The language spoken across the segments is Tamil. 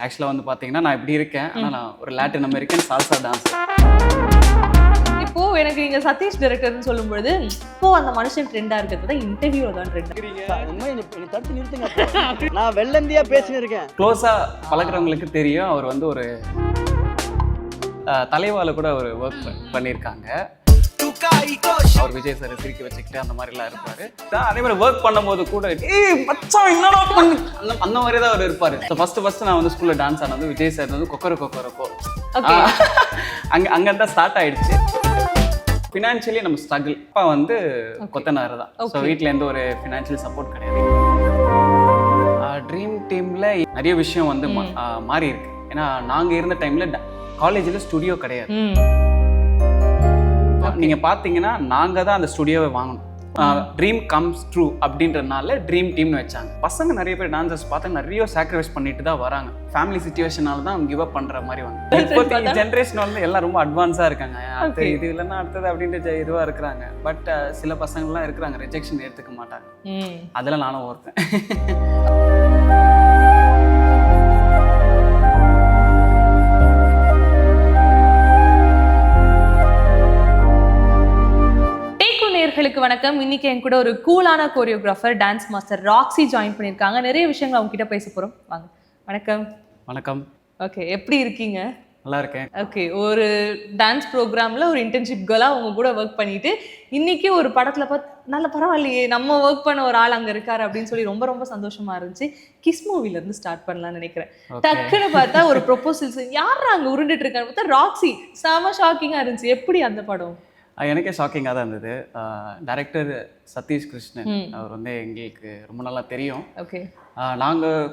ஆக்சுவலாக வந்து பார்த்தீங்கன்னா நான் இப்படி இருக்கேன், ஆனால் நான் ஒரு லாட்டின் அமெரிக்கன் சால்சா டான்ஸர். இப்போ எனக்கு நீங்க சதீஷ் டைரக்டர்னு சொல்லும்போது இப்போ அந்த மனுஷன் ட்ரெண்டா இருக்கிறது தான் இன்டர்வியூல தான் ட்ரெண்ட். தடுத்து நிறுத்துங்க. நான் வெள்ளந்தியா பேசினிருக்கேன். க்ளோஸா பழகுறவங்களுக்கு தெரியும், அவர் வந்து ஒரு தலைவால கூட ஒரு ஒர்க் பண்ணியிருக்காங்க. அவர் விஜய் சார் சிரிக்க வச்சுக்கிட்டு அந்த மாதிரிலாம் இருப்பாரு. அதே மாதிரி ஒர்க் பண்ணும்போது கூட மச்சான் என்னடா பண்ணு அந்த மாதிரி தான் அவர் இருப்பாரு. ஸோ ஃபர்ஸ்ட் நான் வந்து ஸ்கூல்ல டான்ஸ் ஆனது விஜய் சார் வந்து கொக்கரக்கோ அங்கே தான் ஸ்டார்ட் ஆயிடுச்சு. ஃபினான்ஷியலி நம்ம ஸ்ட்ரகிள். அப்பா வந்து கொத்தனார் தான். ஸோ வீட்டில் எந்த ஒரு ஃபினான்ஷியல் சப்போர்ட் கிடையாது. ட்ரீம் டீம்ல நிறைய விஷயம் வந்து மாறி இருக்கு. ஏன்னா நாங்கள் இருந்த டைம்ல காலேஜில் ஸ்டுடியோ கிடையாது. நீங்க பாத்தீங்கன்னா நாங்க தான் அந்த ஸ்டுடியோவை வாங்கணும். ட்ரீம் கம்ஸ் ட்ரூ அப்படின்றதுனால ட்ரீம் டீம்னு வச்சாங்க. பசங்க நிறைய பேர் டான்சர்ஸ் பார்த்தா நிறைய சாக்ரிஃபைஸ் பண்ணிட்டு தான் வராங்க. ஃபேமிலி சிச்சுவேஷனால தான் கிவ் அப் பண்ற மாதிரி வந்து இப்போதைக்கு ஜென்ரேஷன் வந்து எல்லாம் ரொம்ப அட்வான்ஸா இருக்காங்க. அடுத்து இது இல்லைன்னா அடுத்தது அப்படின்ற இதுவா இருக்கிறாங்க. பட் சில பசங்கள்லாம் இருக்கிறாங்க ரிஜெக்ஷன் எடுத்துக்க மாட்டாங்க. அதெல்லாம் நானும் ஒருத்தன். வணக்கம். இன்னைக்கு என் கூட ஒரு கூலான choreographer dance master Roxy join பண்ணியிருக்காங்க. நிறைய விஷயங்கள் அவங்க கிட்ட பேச போறோம். வாங்க. வணக்கம். வணக்கம். ஓகே, எப்படி இருக்கீங்க? நல்லா இருக்கேன். ஓகே, ஒரு டான்ஸ் ப்ரோக்ராம்ல ஒரு இன்டர்ன்ஷிப் கேர்லா அவங்க கூட ஒர்க் பண்ணிட்டு இன்னைக்கு ஒரு படத்துல பார்த்து நல்ல பரவாயில்லையே நம்ம ஒர்க் பண்ண ஒரு ஆள் அங்க இருக்காரு அப்படின்னு சொல்லி ரொம்ப ரொம்ப சந்தோஷமா இருந்துச்சு. கிஸ் மூவில இருந்து ஸ்டார்ட் பண்ணலாம்னு நினைக்கிறேன். டக்குன்னு பார்த்தா ஒரு ப்ரொபோசல்ஸ் யாரா அங்க உருண்டுட்டு இருக்கான்னு பார்த்தா ராக்ஸி. செம ஷாக்கிங்கா இருந்துச்சு. எப்படி அந்த படம்? எனக்கே ஷாக்கிங்காக தான் இருந்தது. டைரக்டர் சதீஷ் கிருஷ்ணன் அவர் வந்து எங்களுக்கு ரொம்ப நல்லா தெரியும். ஓகே, நாங்கள்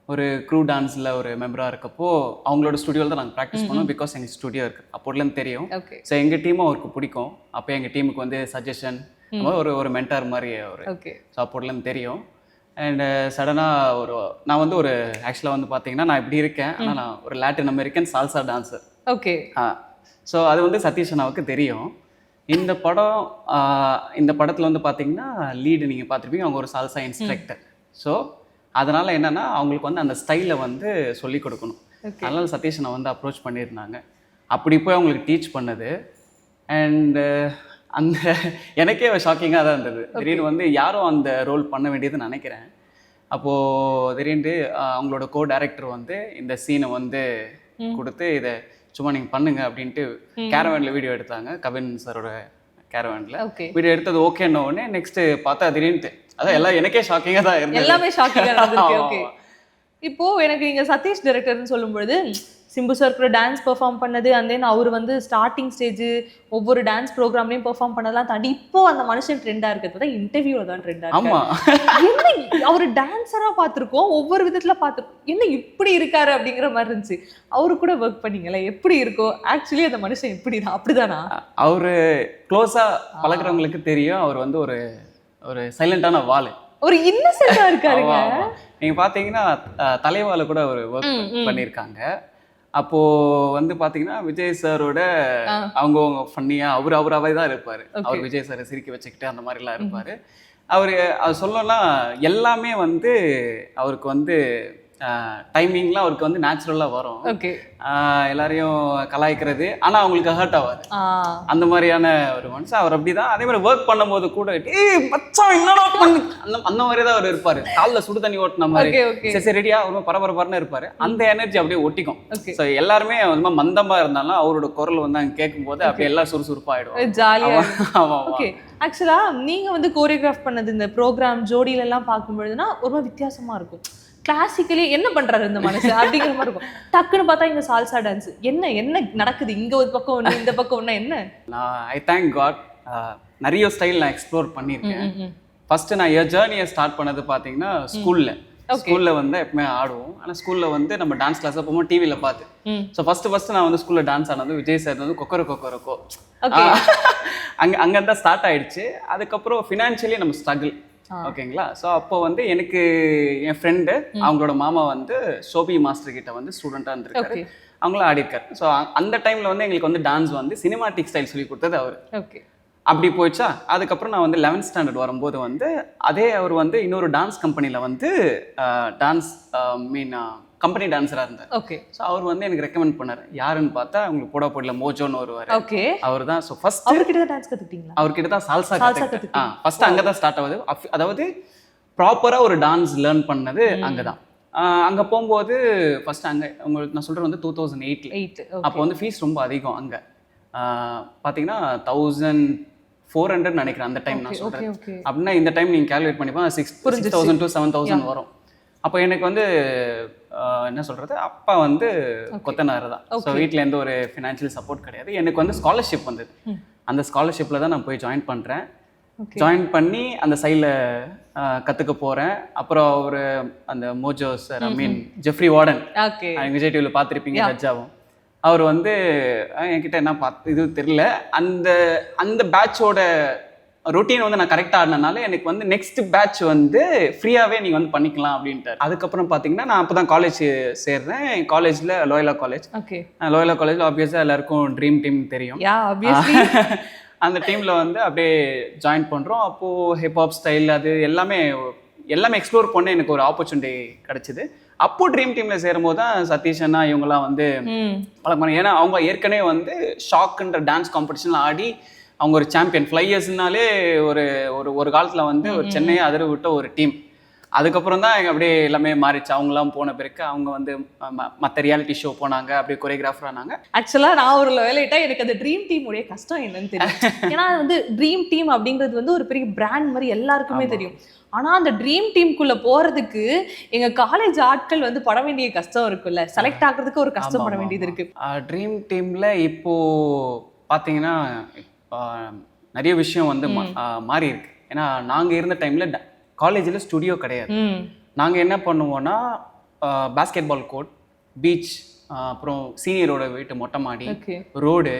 ஒரு க்ரூ டான்ஸில் ஒரு மெம்பராக இருக்கப்போ அவங்களோட ஸ்டுடியோவில் தான் நாங்கள் ப்ராக்டிஸ் பண்ணோம். பிகாஸ் எங்கள் ஸ்டுடியோ இருக்குது, அப்போதுலேருந்து தெரியும். ஸோ எங்கள் டீமும் அவருக்கு பிடிக்கும். அப்போ எங்கள் டீமுக்கு வந்து சஜஷன் ஒரு மென்டார் மாதிரி அவர். ஓகே, ஸோ அப்போதுலேருந்து தெரியும். அண்ட் சடனாக நான் வந்து ஒரு ஆக்சுவலாக வந்து பார்த்தீங்கன்னா நான் இப்படி இருக்கேன், ஆனால் நான் ஒரு Latin American salsa dancer. Okay. So அது வந்து சதீஷ் அண்ணாவுக்கு தெரியும். இந்த படத்தில் வந்து பார்த்தீங்கன்னா லீடு நீங்கள் பார்த்துருப்பீங்க, அவங்க ஒரு சால்சா இன்ஸ்ட்ரக்டர். ஸோ அதனால் என்னென்னா அவங்களுக்கு வந்து அந்த ஸ்டைலை வந்து சொல்லிக் கொடுக்கணும். அதனால் சதீஷ் அண்ணா வந்து அப்ரோச் பண்ணியிருந்தாங்க. அப்படி போய் அவங்களுக்கு டீச் பண்ணது. அண்டு அந்த எனக்கே ஷாக்கிங்காக தான் இருந்தது. திடீர்னு வந்து யாரும் அந்த ரோல் பண்ண வேண்டியதுன்னு நினைக்கிறேன். அப்போது திடீர்னு அவங்களோட கோ டைரக்டர் வந்து இந்த சீனை வந்து கொடுத்து இதை சும்மா நீங்கள் பண்ணுங்க அப்படின்ட்டு கேரவேனில் வீடியோ எடுத்தாங்க. கவின் சாரோட கேரவேனில் வீடியோ எடுத்தது ஓகேன்ன உடனே நெக்ஸ்ட் பார்த்தா திடீர்னு அதான் எல்லாம் எனக்கே ஷாக்கிங்காக தான் இருந்தது. எல்லாமே ஷாக்கிங்காக இருந்துச்சு. ஓகே, இப்போ எனக்கு நீங்கள் சதீஷ் டைரக்டர்னு சொல்லும்பொழுது சிம்பு சார் கூட டான்ஸ் பெர்ஃபார்ம் பண்ணது, அண்ட் தென் அவர் வந்து ஸ்டார்டிங் ஸ்டேஜ் ஒவ்வொரு டான்ஸ் ப்ரோக்ராம்லையும் பெர்ஃபார்ம் பண்ணதெல்லாம் தாண்டி இப்போ அந்த மனுஷன் ட்ரெண்டாக இருக்கிறது தான் இன்டர்வியூவில் தான் ட்ரெண்டாக இருக்கு. என்ன அவர் டான்ஸராக பார்த்துருக்கோம், ஒவ்வொரு விதத்தில் பார்த்துருக்கோம், என்ன இப்படி இருக்காரு அப்படிங்கிற மாதிரி இருந்துச்சு. அவரு கூட ஒர்க் பண்ணீங்களே, எப்படி இருக்கும் ஆக்சுவலி அந்த மனுஷன் இப்படி தான் அப்படிதானா? அவர் க்ளோஸாக பழகுறவங்களுக்கு தெரியும், அவர் வந்து ஒரு சைலண்டான வாள், ஒரு இன்னசென்ட்டா இருக்காருங்க. நீங்க பாத்தீங்கன்னா தலைவால கூட ஒரு ஒர்க் பண்ணியிருக்காங்க. அப்போது வந்து பார்த்தீங்கன்னா விஜய் சாரோட அவங்க ஃபன்னியாக அவராகவே தான் இருப்பார். அவர் விஜய் சாரை சிரிக்க வச்சுக்கிட்டு அந்த மாதிரிலாம் இருப்பார். அவர் சொல்லணும்னா எல்லாமே வந்து அவருக்கு வந்து டைமிங்லாம் அவருக்கு வந்து நேச்சுரலாக வரும். எல்லாரையும் கலாய்க்கிறது, ஆனால் அவங்களுக்கு ஹர்ட் ஆகாது. அந்த மாதிரியான ஒரு மனுஷன் அவர். அப்படி தான் அதே மாதிரி ஒர்க் பண்ணும்போது கூட மச்சான் என்னடா பண்ணு அந்த மாதிரி தான் அவர் இருப்பார். காலில் சுடு தண்ணி ஓட்டின மாதிரி சரி ரெடியா ஒரு பரபரப்பான இருப்பார். அந்த எனர்ஜி அப்படியே ஒட்டிக்கும். ஸோ எல்லாருமே வந்து மந்தமாக இருந்தாலும் அவரோட குரல் வந்து அங்கே கேட்கும்போது அப்படியே எல்லாம் சுறுசுறுப்பாயிடும், ஜாலியாக. ஆமாம். ஓகே, ஆக்சுவலாக நீங்கள் வந்து கோரியோகிராஃப் பண்ணது இந்த ப்ரோக்ராம் ஜோடியிலெல்லாம் பார்க்கும்பொழுதுனா ரொம்ப வித்தியாசமாக இருக்கும். கிளாசிக்கலி என்ன பண்றாரு இந்த மனுஷன் அப்படிங்கிற மாதிரி இருக்கும். டக்குன்னு பார்த்தா இங்க சால்சா டான்ஸ் என்ன நடக்குது, இங்க ஒரு பக்கம் ஒண்ணு இந்த பக்கம் ஒண்ணு என்ன? நான் ஐ தேங்க் காட் நிறைய ஸ்டைல் நான் எக்ஸ்ப்ளோர் பண்ணியிருக்கேன். ஃபர்ஸ்ட் நான் என் ஜேர்னியை ஸ்டார்ட் பண்ணது பார்த்தீங்கன்னா ஸ்கூல்ல வந்து எப்பவுமே ஆடுவோம். ஆனால் ஸ்கூல்ல வந்து நம்ம டான்ஸ் கிளாஸ் போகும்போது டிவியில் பார்த்து ஸோ ஃபர்ஸ்ட் நான் வந்து ஸ்கூல்ல டான்ஸ் ஆனது விஜய் சார் வந்து கொக்கரக்கோ அங்கே தான் ஸ்டார்ட் ஆயிடுச்சு. அதுக்கப்புறம் ஃபினான்ஷியலி நம்ம ஸ்ட்ரகிள். ஓகேங்களா? ஸோ அப்போ வந்து எனக்கு என் ஃப்ரெண்டு அவங்களோட மாமா வந்து ஷோபி மாஸ்டர் கிட்ட வந்து ஸ்டூடெண்ட்டாக இருந்திருக்காரு. அவங்களும் ஆடிருக்காரு. ஸோ அந்த டைமில் வந்து எங்களுக்கு வந்து டான்ஸ் வந்து சினிமாட்டிக் ஸ்டைல் சொல்லி கொடுத்தது அவர். அப்படி போயிடுச்சா. அதுக்கப்புறம் நான் வந்து 11th ஸ்டாண்டர்ட் வரும்போது வந்து அதே அவர் வந்து இன்னொரு டான்ஸ் கம்பெனியில் வந்து டான்ஸ் கம்பெனி டான்ஸராக இருந்தார். ஓகே. ஸோ அவர் வந்து எனக்கு ரெக்கமெண்ட் பண்ணார். யாருன்னு பார்த்தா உங்களுக்கு போடா போடல மோஜோன்னு வருவார். ஓகே. அவர் தான். ஸோ ஃபர்ஸ்ட் அவர்கிட்ட தான் டான்ஸ் கத்துக்கிட்டீங்களா? அவர்கிட்ட தான் சால்சா கற்றுக்கிட்டேன். ஃபர்ஸ்ட் அங்கே தான் ஸ்டார்ட் ஆகுது. அதாவது ப்ராப்பராக ஒரு டான்ஸ் லேர்ன் பண்ணது அங்கே தான். அங்கே போகும்போது ஃபர்ஸ்ட் அங்கே உங்களுக்கு நான் சொல்கிறது வந்து 2008. அப்போ வந்து ஃபீஸ் ரொம்ப அதிகம். அங்கே பார்த்தீங்கன்னா 1400 நினைக்கிறேன் அந்த டைம் நான் சொல்கிறேன். அப்படின்னா இந்த டைம் நீங்கள் கேல்குலேட் பண்ணிப்பா 6,000 to 7,000 வரும். அப்போ எனக்கு வந்து என்ன சொல்கிறது, அப்பா வந்து கொத்தனார் தான். ஸோ வீட்டில் எந்த ஒரு ஃபினான்ஷியல் சப்போர்ட் கிடையாது. எனக்கு வந்து ஸ்காலர்ஷிப் வந்தது. அந்த ஸ்காலர்ஷிப்பில் தான் நான் போய் ஜாயின் பண்ணுறேன். ஜாயின் பண்ணி அந்த சைடில் கற்றுக்க போகிறேன். அப்புறம் ஒரு அந்த Mojo sir, Jeffrey warden, Vijay டிவியில் பார்த்துருப்பீங்க, ஜட்ஜாவும். அவர் வந்து என்கிட்ட என்ன இது தெரியல, அந்த பேட்சோட ரொட்டீன் வந்து நான் கரெக்டாக ஆடினால எனக்கு வந்து நெக்ஸ்ட் பேட்ச் வந்து ஃப்ரீயாகவே நீங்கள் வந்து பண்ணிக்கலாம் அப்படின்ட்டு. அதுக்கப்புறம் பார்த்தீங்கன்னா நான் அப்போ தான் காலேஜ் சேர்றேன். காலேஜில் லோயலா காலேஜ். லோயலா காலேஜில் ஆப்வியஸாக எல்லாருக்கும் ட்ரீம் டீம் தெரியும். அந்த டீமில் வந்து அப்படியே ஜாயின் பண்ணுறோம். அப்போது ஹிப்ஹாப் ஸ்டைல் அது எல்லாமே எக்ஸ்ப்ளோர் பண்ண எனக்கு ஒரு ஆப்பர்ச்சுனிட்டி கிடச்சிது. அப்போ ட்ரீம் டீமில் சேரும்போது தான் சதீஷ் அண்ணா இவங்கெல்லாம் வந்து பழக்கம். ஏன்னா அவங்க ஏற்கனவே வந்து ஷாக்குன்ற டான்ஸ் காம்படிஷனில் ஆடி அவங்க ஒரு சாம்பியன். ஃப்ளையர்ஸ்னாலே ஒரு காலத்தில் வந்து ஒரு சென்னையை அதிர விட்ட ஒரு டீம். அதுக்கப்புறம் தான் அப்படியே எல்லாமே மாறிச்சு. அவங்களாம் போன பிறகு அவங்க வந்து மற்ற ரியாலிட்டி ஷோ போனாங்க, அப்படியே கொரியோகிராஃபர் ஆனாங்க. ஆக்சுவலாக நான் ஒரு லோயலைட்டா எனக்கு அந்த ட்ரீம் டீம் உடைய கஷ்டம் என்னன்னு தெரியும். ஏன்னா வந்து ட்ரீம் டீம் அப்படிங்கிறது வந்து ஒரு பெரிய பிராண்ட் மாதிரி எல்லாருக்குமே தெரியும். ஆனால் அந்த ட்ரீம் டீமுக்குள்ளே போகிறதுக்கு எங்கள் காலேஜ் ஆட்கள் வந்து பட வேண்டிய கஷ்டம் இருக்குல்ல, செலக்ட் ஆகிறதுக்கு ஒரு கஷ்டப்பட வேண்டியது இருக்கு. ட்ரீம் டீமில் இப்போது பார்த்தீங்கன்னா நிறைய விஷயம் வந்து மாறி இருக்கு. ஏன்னா நாங்கள் இருந்த டைமில் காலேஜில் ஸ்டுடியோ கிடையாது. நாங்கள் என்ன பண்ணுவோன்னா பாஸ்கெட் பால் கோர்ட், பீச், அப்புறம் சீனியரோட வீட்டு மொட்டை மாடி, ரோடு,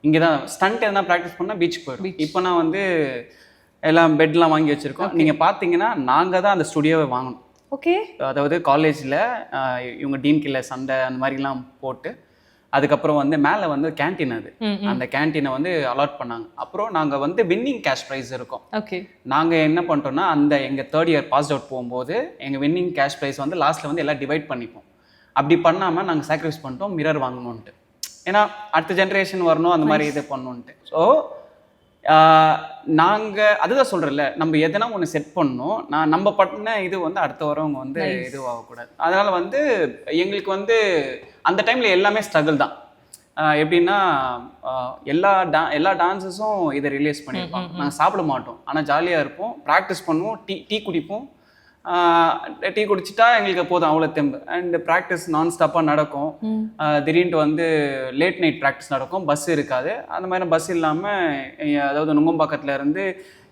இங்கே தான் ஸ்டண்ட் எதனா ப்ராக்டிஸ் பண்ணால் பீச்சுக்கு போயிடும். இப்போ நான் வந்து எல்லாம் பெட்லாம் வாங்கி வச்சுருக்கோம். நீங்கள் பார்த்தீங்கன்னா நாங்கள் தான் அந்த ஸ்டுடியோவை வாங்கணும். ஓகே. அதாவது காலேஜில் இவங்க டீன் கீழே சண்டை அந்த மாதிரிலாம் போட்டு அதுக்கப்புறம் வந்து மேலே வந்து கேன்டீன், அது அந்த கேன்டீனை வந்து அலாட் பண்ணாங்க. அப்புறம் நாங்கள் வந்து வின்னிங் கேஷ் ப்ரைஸ் இருக்கும். ஓகே. நாங்கள் என்ன பண்ணிட்டோம்னா அந்த எங்கள் 3rd இயர் பாஸ் அவுட் போகும்போது எங்கள் வின்னிங் கேஷ் ப்ரைஸ் வந்து லாஸ்ட்டில் வந்து எல்லாம் டிவைட் பண்ணிப்போம். அப்படி பண்ணாமல் நாங்கள் சாக்ரிஃபைஸ் பண்ணிட்டோம் மிரர் வாங்கணுன்ட்டு. ஏன்னா அடுத்த ஜென்ரேஷன் வரணும், அந்த மாதிரி இது பண்ணணுன்ட்டு. ஸோ நாங்கள் அதுதான் சொல்கிறேன்ல, நம்ம எதனா ஒன்று செட் பண்ணணும். நம்ம பண்ண இது வந்து அடுத்த வரவங்க வந்து இதுவாகக்கூடாது. அதனால் வந்து எங்களுக்கு வந்து அந்த டைமில் எல்லாமே ஸ்ட்ரகிள் தான். எப்படின்னா எல்லா டான்ஸஸும் இதை ரிலீஸ் பண்ணியிருப்பாங்க. நாங்கள் சாப்பிட மாட்டோம், ஆனால் ஜாலியாக இருப்போம், ப்ராக்டிஸ் பண்ணுவோம், டீ குடிப்போம். டீ குடிச்சிட்டா எங்களுக்கு போதும், அவ்வளோ தெம்பு. அண்ட் ப்ராக்டிஸ் நான் ஸ்டாப்பாக நடக்கும். திடீர்னு வந்து லேட் நைட் ப்ராக்டிஸ் நடக்கும், பஸ் இருக்காது. அந்த மாதிரி பஸ் இல்லாமல் அதாவது நுங்கம்பாக்கத்தில் இருந்து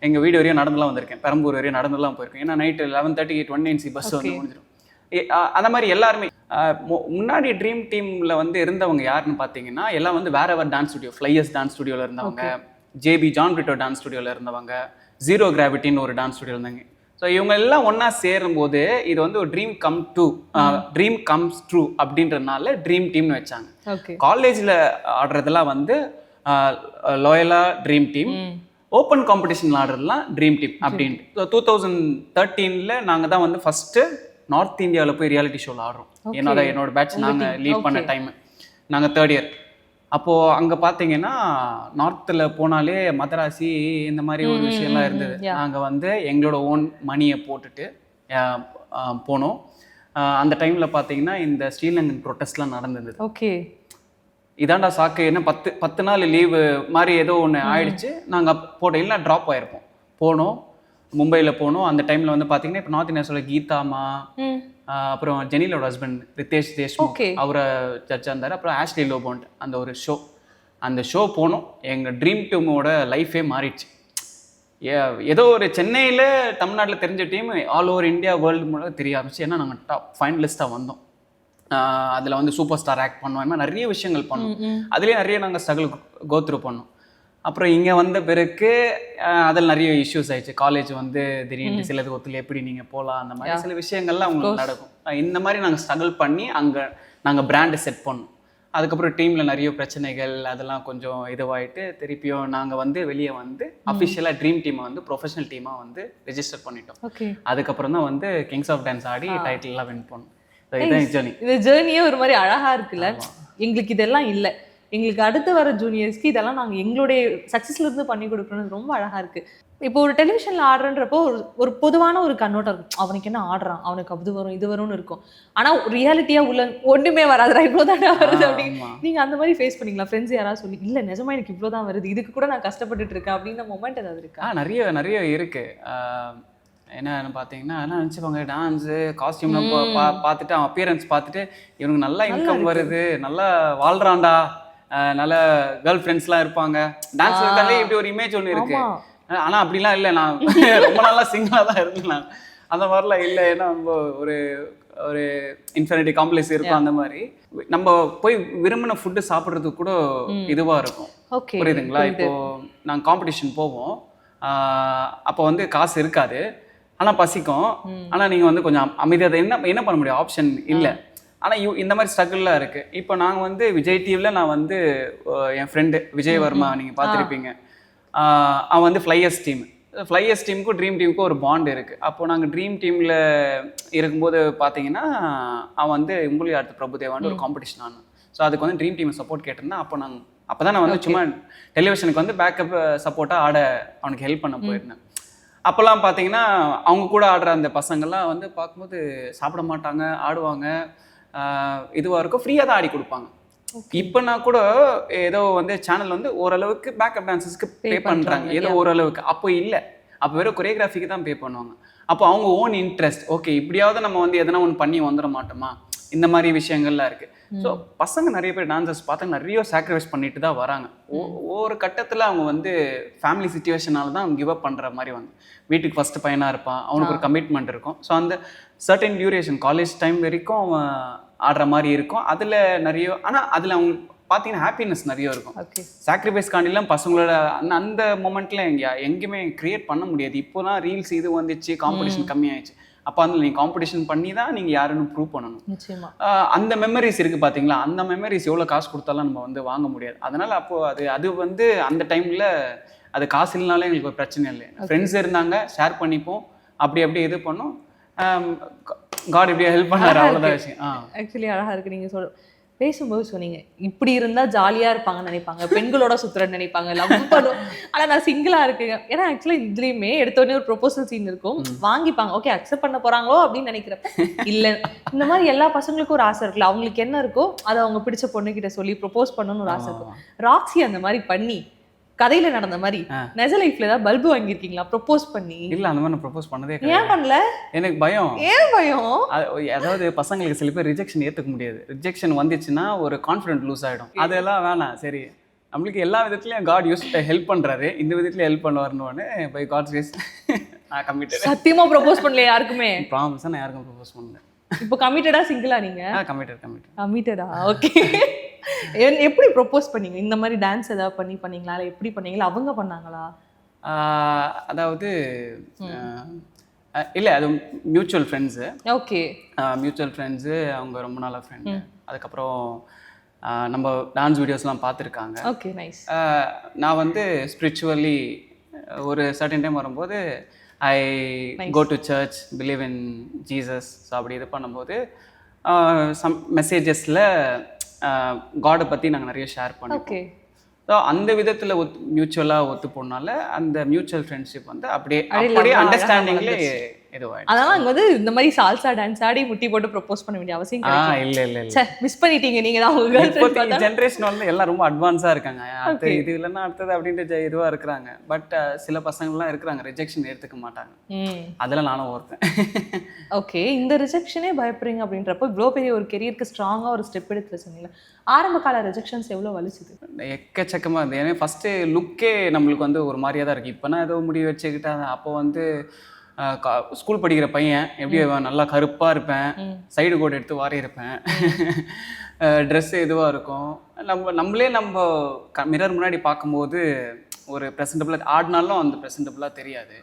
எங்கள் வீடு வரையும் நடந்துலாம் வந்திருக்கேன், பெரம்பூர் வரையும் நடந்துலாம் போயிருக்கேன். ஏன்னா நைட்டு 11:30 29C பஸ் வந்து முடிஞ்சிடும். அந்த மாதிரி எல்லாருமே முன்னாடி ட்ரீம் டீமில் வந்து இருந்தவங்க யாருன்னு பார்த்தீங்கன்னா எல்லாம் வந்து வேற டான்ஸ் ஸ்டுடியோ, ஃப்ளையர்ஸ் டான்ஸ் ஸ்டுடியோவில் இருந்தவங்க, JB ஜான் பிரிட்டோ டான்ஸ் ஸ்டுடியோவில் இருந்தவங்க, ஜீரோ கிராவிட்டின்னு ஒரு டான்ஸ் ஸ்டுடியோ இருந்தாங்க. ஸோ இவங்க எல்லாம் ஒன்றா சேரும்போது இது வந்து ஒரு ட்ரீம் கம்ஸ் ட்ரூ அப்படின்றதுனால ட்ரீம் டீம்னு வச்சாங்க. காலேஜில் ஆடுறதெல்லாம் வந்து Loyola dream team, open competition ஆடுறதுலாம் ட்ரீம் டீம் அப்படின்ட்டு. ஸோ 2013 நாங்கள் தான் வந்து ஃபஸ்ட்டு நார்த் இந்தியாவில் போய் ரியாலிட்டி ஷோவில் ஆடுறோம். என்னோட பேட்ச் நாங்கள் லீட் பண்ண டைம் நாங்கள் 3rd இயர். அப்போது அங்கே பார்த்தீங்கன்னா நார்த்தில் போனாலே மதராசி இந்த மாதிரி ஒரு விஷயம்லாம் இருந்தது. நாங்கள் வந்து எங்களோட ஓன் மணியை போட்டுட்டு போனோம். அந்த டைமில் பார்த்தீங்கன்னா இந்த ஸ்ரீலங்கன் ப்ரொட்டஸ்ட்லாம் நடந்தது. ஓகே. இதாண்டா சாக்கு, என்ன 10 நாள் லீவு மாதிரி ஏதோ ஒன்று ஆயிடுச்சு. நாங்கள் போட்டோம், இல்லை ட்ராப் ஆகிருப்போம். போனோம், மும்பையில் போனோம். அந்த டைமில் வந்து பார்த்தீங்கன்னா இப்போ நார்த் இந்தியா கீதாமா, அப்புறம் ஜெனிலோட ஹஸ்பண்ட் ரித்தேஷ் தேஷ்முக், அவரை ஜட்ஜாக இருந்தார். அப்புறம் ஆஷ்லி லோபோண்ட், அந்த ஷோ போனோம். எங்கள் ட்ரீம் டீமோட லைஃபே மாறிடுச்சு. ஏதோ ஒரு சென்னையில் தமிழ்நாட்டில் தெரிஞ்ச team all over India world மூலம் தெரிய ஆரம்பிச்சு. ஏன்னா நாங்கள் டாப் ஃபைனலிஸ்ட்டாக வந்தோம். அதில் வந்து சூப்பர் ஸ்டார் ஆக்ட் பண்ணுவோம், இந்த மாதிரி நிறைய விஷயங்கள் பண்ணோம். அதுலேயே நிறைய நாங்கள் ஸ்ட்ரகிள் கோத்ரூ பண்ணோம். அப்புறம் இங்கே வந்த பிறகு அதில் நிறைய இஷ்யூஸ் ஆயிடுச்சு. காலேஜ் வந்து திடீர்னு சிலது ஒத்துல எப்படி நீங்கள் போகலாம், அந்த மாதிரி சில விஷயங்கள்லாம் அவங்களுக்கு நடக்கும். இந்த மாதிரி நாங்கள் ஸ்ட்ரகிள் பண்ணி அங்கே நாங்கள் பிராண்டை செட் பண்ணோம். அதுக்கப்புறம் டீமில் நிறைய பிரச்சனைகள் அதெல்லாம் கொஞ்சம் இதுவாகிட்டு திருப்பியும் நாங்கள் வந்து வெளியே வந்து அஃபிஷியலாக ட்ரீம் டீமை வந்து ப்ரொஃபஷனல் டீமாக வந்து ரெஜிஸ்டர் பண்ணிட்டோம். ஓகே. அதுக்கப்புறம் தான் வந்து Kings of dance Aadi டைட்டில்லாம் win பண்ணோம். இதுதான் ஜேர்னி. இந்த ஜேர்னியே ஒரு மாதிரி அழகா இருக்குல்ல. எங்களுக்கு இதெல்லாம் இல்லை, எங்களுக்கு அடுத்து வர ஜூனியர்ஸ்க்கு இதெல்லாம் நாங்கள் எங்களுடைய சக்ஸஸ்ல இருந்து பண்ணி கொடுக்கணும்னு ரொம்ப அழகா இருக்கு. இப்போ ஒரு டெலிவிஷன்ல ஆடுறன்றப்போ ஒரு பொதுவான ஒரு கண்ணோட்டம் இருக்கும், அவனுக்கு என்ன ஆடுறான், அவனுக்கு அது வரும் இது வரும்னு இருக்கும். ஆனா ரியாலிட்டியா உள்ள ஒண்ணுமே வராதுடா, இவ்வளவுதானே வருது அப்படின்னு நீங்க அந்த மாதிரி ஃபேஸ் பண்ணீங்களா? ஃப்ரெண்ட்ஸ் யாராவது சொல்லி இல்ல நிஜமா எனக்கு இவ்வளவுதான் வருது, இதுக்கு கூட நான் கஷ்டப்பட்டுட்டு இருக்கேன் அப்படின்ற மொமெண்ட் ஏதாவது இருக்கா? நிறைய இருக்கு. என்னன்னு பார்த்தீங்கன்னா எல்லாம் நினச்சிப்பாங்க டான்ஸு காஸ்டியூம்லாம் பார்த்துட்டு அவன் அப்பியரன்ஸ் பார்த்துட்டு இவனுக்கு நல்லா இன்கம் வருது, நல்லா வாழ்றான்டா, நல்ல கேர்ள் ஃப்ரெண்ட்ஸ்லாம் இருப்பாங்க, டான்ஸ் இருக்காலே இப்படி ஒரு இமேஜ் ஒன்று இருக்கு. ஆனால் அப்படிலாம் இல்லை, நான் ரொம்ப நாளாக சிங்கிளாக தான் இருந்தேன். அந்த மாதிரிலாம் இல்லை. ஏன்னா நம்ம ஒரு ஒரு இன்ஃபினிட்டி காம்ப்ளெக்ஸ் இருக்கும். அந்த மாதிரி நம்ம போய் விரும்பின ஃபுட்டு சாப்பிட்றதுக்கு கூட இதுவாக இருக்கும். புரியுதுங்களா? இப்போ நாங்கள் காம்படிஷன் போவோம், அப்போ வந்து காசு இருக்காது, ஆனால் பசிக்கும். ஆனால் நீங்கள் வந்து கொஞ்சம் அமைதியாக என்ன பண்ண முடியும், ஆப்ஷன் இல்லை. ஆனால் இந்த மாதிரி ஸ்ட்ரகிள்லாம் இருக்குது. இப்போ நாங்கள் வந்து விஜய் டிவியில் நான் வந்து என் ஃப்ரெண்டு விஜய் வர்மா நீங்கள் பார்த்துருப்பீங்க, அவன் வந்து ஃப்ளையர்ஸ் டீமுக்கும் ட்ரீம் டீமுக்கும் ஒரு பாண்ட் இருக்குது. அப்போது நாங்கள் ட்ரீம் டீமில் இருக்கும்போது பார்த்தீங்கன்னா அவன் வந்து உங்களுடைய அடுத்த பிரபுதேவான்னு ஒரு காம்படிஷன் ஆனான். ஸோ அதுக்கு வந்து ட்ரீம் டீமை சப்போர்ட் கேட்டிருந்தேன். அப்போ தான் நான் வந்து சும்மா டெலிவிஷனுக்கு வந்து பேக்கப் சப்போர்ட்டாக ஆட அவனுக்கு ஹெல்ப் பண்ண போயிருந்தேன். அப்போல்லாம் பார்த்தீங்கன்னா அவங்க கூட ஆடுற அந்த பசங்கள்லாம் வந்து பார்க்கும்போது சாப்பிட மாட்டாங்க, ஆடுவாங்க, இதுவாக இருக்கும், ஃப்ரீயாக தான் ஆடி கொடுப்பாங்க. இப்போ நான் கூட ஏதோ வந்து சேனல் வந்து ஓரளவுக்கு பேக்கப் டான்ஸஸ்க்கு பே பண்ணுறாங்க, ஏதோ ஓரளவுக்கு. அப்போ இல்லை, அப்போ வெறும் கொரியோகிராஃபிக்கு தான் பே பண்ணுவாங்க. அப்போ அவங்க ஓன் இன்ட்ரெஸ்ட், ஓகே இப்படியாவது நம்ம வந்து எதனா ஒன்று பண்ணி வந்துட மாட்டோமா, இந்த மாதிரி விஷயங்கள்லாம் இருக்குது. ஸோ பசங்க நிறைய பேர் டான்சர்ஸ் பார்த்தா நிறைய சாக்ரிஃபைஸ் பண்ணிட்டு தான் வராங்க. ஒவ்வொரு கட்டத்தில் அவங்க வந்து ஃபேமிலி சுச்சுவேஷனால தான் அவங்க கிவ் அப் பண்ணுற மாதிரி வந்து வீட்டுக்கு ஃபஸ்ட்டு பையனாக இருப்பான், அவனுக்கு ஒரு கமிட்மெண்ட் இருக்கும். ஸோ அந்த சர்டன் டியூரேஷன் காலேஜ் டைம் வரைக்கும் அவன் ஆடுற மாதிரி இருக்கும். அதில் நிறைய, ஆனால் அதில் அவங்க பார்த்தீங்கன்னா ஹாப்பினஸ் நிறைய இருக்கும். சாக்ரிஃபைஸ் காண்டிலாம் பசங்களோட அந்த மொமெண்ட்ல எங்கேயுமே கிரியேட் பண்ண முடியாது. இப்போலாம் ரீல்ஸ் இது வந்துச்சு, காம்படிஷன் கம்மியாயிடுச்சு. அப்போ அதில் நீங்கள் காம்படிஷன் பண்ணி தான் நீங்கள் யாருன்னு ப்ரூவ் பண்ணணும். அந்த மெமரிஸ் இருக்குது பார்த்தீங்களா, அந்த மெமரிஸ் எவ்வளோ காசு கொடுத்தாலும் நம்ம வந்து வாங்க முடியாது. அதனால் அப்போது அது வந்து அந்த டைமில் அது காசு இல்லைனாலே எங்களுக்கு ஒரு பிரச்சனை இல்லை. ஃப்ரெண்ட்ஸ் இருந்தாங்க, ஷேர் பண்ணிப்போம், அப்படி இது பண்ணோம், காட் இப்படியே ஹெல்ப் பண்ணாரு, அவ்வளோதான் விஷயம். ஆக்சுவலி அழகாக இருக்குது. நீங்கள் பேசும்போது சொன்னீங்க இப்படி இருந்தால் ஜாலியாக இருப்பாங்கன்னு நினைப்பாங்க, பெண்களோட சுற்றுறன்னு நினைப்பாங்க, லவ் பண்ணும், ஆனால் நான் சிங்கிளாக இருக்குங்க. ஏன்னா ஆக்சுவலாக இதுலேயுமே எடுத்தோடனே ஒரு ப்ரொபோசல் சீன் இருக்கும், வாங்கிப்பாங்க, ஓகே அக்செப்ட் பண்ண போகிறாங்களோ அப்படின்னு நினைக்கிறப்ப இல்லை. இந்த மாதிரி எல்லா பசங்களுக்கும் ஒரு ஆசை இருக்குல்ல, அவங்களுக்கு என்ன இருக்கோ அதை அவங்க பிடிச்ச பொண்ணுகிட்ட சொல்லி ப்ரொபோஸ் பண்ணணும்னு ஒரு ஆசை இருக்கும். ராக்ஸி அந்த மாதிரி பண்ணி கதையில நடந்த மாதிரி நெஜ லைஃப்ல ஏதாவது பல்பு வாங்கியிருக்கீங்களா ப்ரொபோஸ் பண்ணி? இல்ல, அந்த மாதிரி நான் ப்ரொபோஸ் பண்ணதே கிடையாது. ஏன் பண்ணல? எனக்கு பயம். ஏன் பயம்? அதாவது பசங்களுக்கு சில பேர் ரிஜெக்ஷன் ஏத்துக்க முடியாது. ரிஜெக்ஷன் வந்துச்சுன்னா ஒரு கான்ஃபிடென்ட் லூஸ் ஆயிடும். அதெல்லாம் வேணாம். சரி, நம்மளுக்கு எல்லா விதத்துலயும் காட் ஹெல்ப் பண்றாரு, இந்த விதத்துல ஹெல்ப் பண்ணுவாருன்னு பை காட்ஸ் கிரேஸ் நான் கமிட்டட். சத்தியமா ப்ரொபோஸ் பண்ணல யாருக்குமே? ப்ராமிஸா நான் யாருக்கும் ப்ரொபோஸ் பண்ணல. இப்போ கமிட்டடா சிங்கிளா நீங்க? கமிட்டடா. ஓகே. எப்படி ப்ரொபோஸ் பண்ணீங்க? இந்த மாதிரி டான்ஸ் ஏதாவது பண்ணீங்களா, இல்லை எப்படி பண்ணீங்களா, அவங்க பண்ணாங்களா? அதாவது இல்லை, அது mutual friends. Okay. Mutual friends, அவங்க ரொம்ப நாளாக ஃப்ரெண்டு. அதுக்கப்புறம் நம்ம டான்ஸ் வீடியோஸ்லாம் பார்த்துருக்காங்க. Okay, nice. நான் வந்து ஸ்பிரிச்சுவலி ஒரு சர்டன் டைம் வரும்போது I go to church, believe in Jesus. So அப்படி இது பண்ணும்போது சம் மெசேஜஸில் காடை பற்றி நாங்கள் நிறைய ஷேர் பண்ணுவோம். ஸோ அந்த விதத்தில் மியூச்சுவலாக ஒத்து போனால அந்த மியூச்சுவல் ஃப்ரெண்ட்ஷிப் வந்து அப்படியே அண்டர்ஸ்டாண்டிங்லே இதுவாயிடும். அதனால அங்கே வந்து இந்த மாதிரி சால்சா டான்ஸ் ஆடி முட்டி போட்டு ப்ரொபோஸ் பண்ண வேண்டிய அவசியம் இல்லை. மிஸ் பண்ணிட்டீங்க நீங்க தான். உங்க ஜென்ரேஷன் வந்து எல்லாம் ரொம்ப அட்வான்ஸாக இருக்காங்க. அடுத்து இது இல்லைன்னா அடுத்தது அப்படின்ட்டு இதுவாக இருக்கிறாங்க. பட் சில பசங்கள்லாம் இருக்கிறாங்க ரிஜெக்ஷன் எடுத்துக்க மாட்டாங்க. அதெல்லாம் நானும் ஒருத்தன். ஓகே, இந்த ரிஜெக்ஷனே பயப்படுறீங்க அப்படின்றப்போ இவ்வளோ பெரிய ஒரு கெரியருக்கு ஸ்ட்ராங்காக ஒரு ஸ்டெப் எடுத்து வச்சுங்களா? ஆரம்ப கால ரிஜெக்ஷன்ஸ் எவ்வளோ வலிச்சுது? எக்கச்சக்கமாக இருந்தது. ஏன்னா ஃபஸ்ட்டு லுக்கே நம்மளுக்கு வந்து ஒரு மாதிரியாக தான் இருக்குது. இப்போ நான் ஏதோ முடி வச்சுக்கிட்டா, அப்போ வந்து ஸ்கூல் படிக்கிற பையன் எப்படி நல்லா கருப்பாக இருப்பேன், சைடு கோட் எடுத்து வாரி இருப்பேன், ட்ரெஸ்ஸு இதுவாக இருக்கும். நம்மளே மிரர் முன்னாடி பார்க்கும்போது ஒரு ப்ரெசன்டபுளாக ஆடினாலும் அந்த ப்ரெசன்டபுளாக தெரியாது.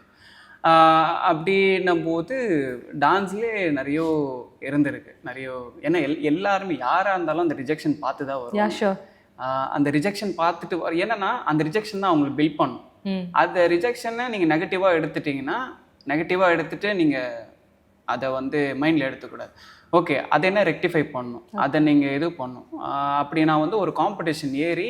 அப்படின்னும் போது டான்ஸ்லேயே நிறைய இருந்திருக்கு நிறைய. ஏன்னா எல்லாருமே யாராக இருந்தாலும் அந்த ரிஜெக்ஷன் பார்த்து தான் வரும். அந்த ரிஜெக்ஷன் பார்த்துட்டு என்னன்னா அந்த ரிஜெக்ஷன் தான் அவங்களுக்கு பில்ட் பண்ணும். அந்த ரிஜெக்ஷனை நீங்கள் நெகட்டிவாக எடுத்துட்டிங்கன்னா நெகட்டிவாக எடுத்துகிட்டு நீங்கள் அதை வந்து மைண்டில் எடுத்துக்கூடாது. ஓகே அதை என்ன ரெக்டிஃபை பண்ணணும், அதை நீங்கள் இது பண்ணணும். அப்படி நான் வந்து ஒரு காம்படிஷன் ஏறி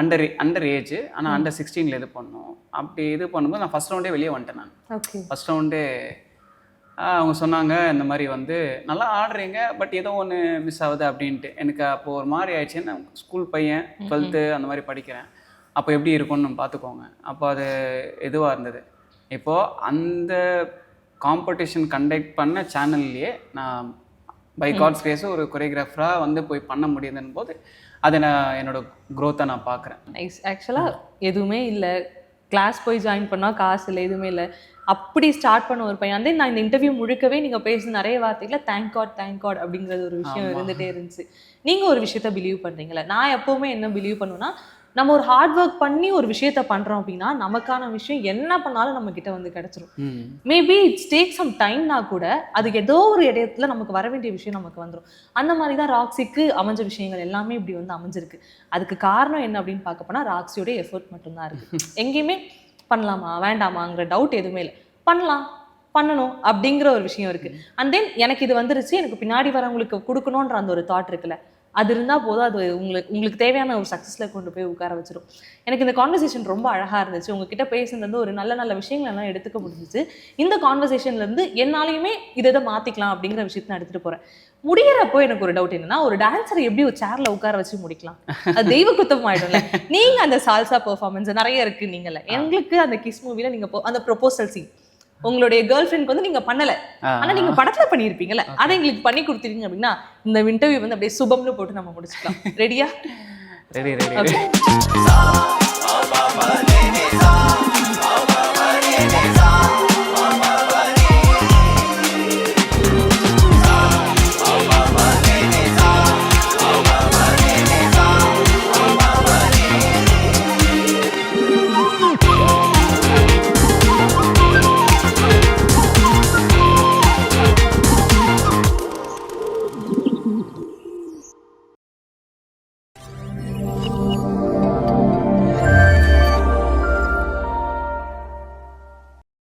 அண்டர் ஏஜ் ஆனால் அண்டர் 16 இது பண்ணோம். அப்படி இது பண்ணும்போது நான் ஃபஸ்ட் ரவுண்டே வெளியே வந்துட்டேன். நான் ஃபஸ்ட் ரவுண்டே அவங்க சொன்னாங்க இந்த மாதிரி வந்து நல்லா ஆடுறீங்க பட் ஏதோ ஒன்று மிஸ் ஆகுது அப்படின்ட்டு. எனக்கு அப்போது ஒரு மாதிரி ஆயிடுச்சுன்னு ஸ்கூல் பையன் 12th அந்த மாதிரி படிக்கிறேன். அப்போ எப்படி இருக்கும்னு பார்த்துக்கோங்க. அப்போ அது இதுவாக இருந்தது. இப்போது அந்த காம்படிஷன் கண்டக்ட் பண்ண சேனல்லையே நான் பை காட்ஸ் கிரேஸ் ஒரு கொரியோகிராஃபராக வந்து போய் பண்ண முடியுதுன்னு போது அதை நான் என்னோட க்ரோத்தை நான் பார்க்குறேன். ஆக்சுவலாக எதுவுமே இல்லை, கிளாஸ் போய் ஜாயின் பண்ணால் காசு இல்லை, எதுவுமே இல்லை, அப்படி ஸ்டார்ட் பண்ண ஒரு பையன். அதே நான் இந்த இன்டர்வியூ முழுக்கவே நீங்கள் பேசுன நிறைய வார்த்தைகளை தேங்க் காட் அப்படிங்கிறது ஒரு விஷயம் இருந்துகிட்டே இருந்துச்சு. நீங்கள் ஒரு விஷயத்த பிலீவ் பண்ணுறீங்களே, நான் எப்போவுமே என்ன பிலீவ் பண்ணுவேன்னா நம்ம ஒரு ஹார்ட் ஒர்க் பண்ணி ஒரு விஷயத்த பண்றோம் அப்படின்னா நமக்கான விஷயம் என்ன பண்ணாலும் நம்ம கிட்ட வந்து கிடைச்சிரும். மேபி இட்ஸ் டேக் சம் டைம்னா கூட அதுக்கு ஏதோ ஒரு இடத்துல நமக்கு வர வேண்டிய விஷயம் நமக்கு வந்துடும். அந்த மாதிரி தான் ராக்ஸிக்கு அமைஞ்ச விஷயங்கள் எல்லாமே இப்படி வந்து அமைஞ்சிருக்கு. அதுக்கு காரணம் என்ன அப்படின்னு பார்க்க போனா ராக்ஸியோட எஃபர்ட் மட்டும்தான் இருக்கு. எங்கேயுமே பண்ணலாமா வேண்டாமாங்கிற டவுட் எதுவுமே இல்லை, பண்ணணும் அப்படிங்கிற ஒரு விஷயம் இருக்கு. அண்ட் தென் எனக்கு இது வந்துருச்சு, எனக்கு பின்னாடி வரவங்களுக்கு கொடுக்கணுன்ற அந்த ஒரு தாட் இருக்குல்ல, அது இருந்தால் போதும், அது உங்களுக்கு தேவையான ஒரு சக்ஸஸில் கொண்டு போய் உட்கார வச்சிடும். எனக்கு இந்த கான்வர்சேஷன் ரொம்ப அழகாக இருந்துச்சு. உங்ககிட்ட பேசுனது ஒரு நல்ல விஷயங்கள் எல்லாம் எடுத்துக்க முடிஞ்சிச்சு. இந்த கான்வர்சேஷன்லேருந்து என்னாலையுமே இதை மாற்றிக்கலாம் அப்படிங்கிற விஷயத்தை நான் எடுத்துகிட்டு போகிறேன். முடிகிறப்போ எனக்கு ஒரு டவுட் என்னன்னா, ஒரு டான்ஸரை எப்படி ஒரு சேர்ல உட்கார வச்சு முடிக்கலாம்? அது தெய்வ குத்தம் ஆயிடும்ல. நீங்க அந்த சால்சா பெர்ஃபார்மன்ஸ் நிறைய இருக்கு, நீங்கள எங்களுக்கு அந்த கிஸ் மூவில நீங்க அந்த ப்ரொபோசல் சீன் உங்களுடைய கேர்ள் ஃப்ரெண்ட் வந்து நீங்க பண்ணல, ஆனா நீங்க படத்துல பண்ணிருப்பீங்கல்ல, அதை எங்களுக்கு பண்ணி கொடுத்துருக்கீங்க அப்படின்னா இந்த இன்டர்வியூ வந்து அப்படியே சுபம்னு போட்டு நம்ம முடிச்சுக்கலாம். ரெடியா? ரெடி.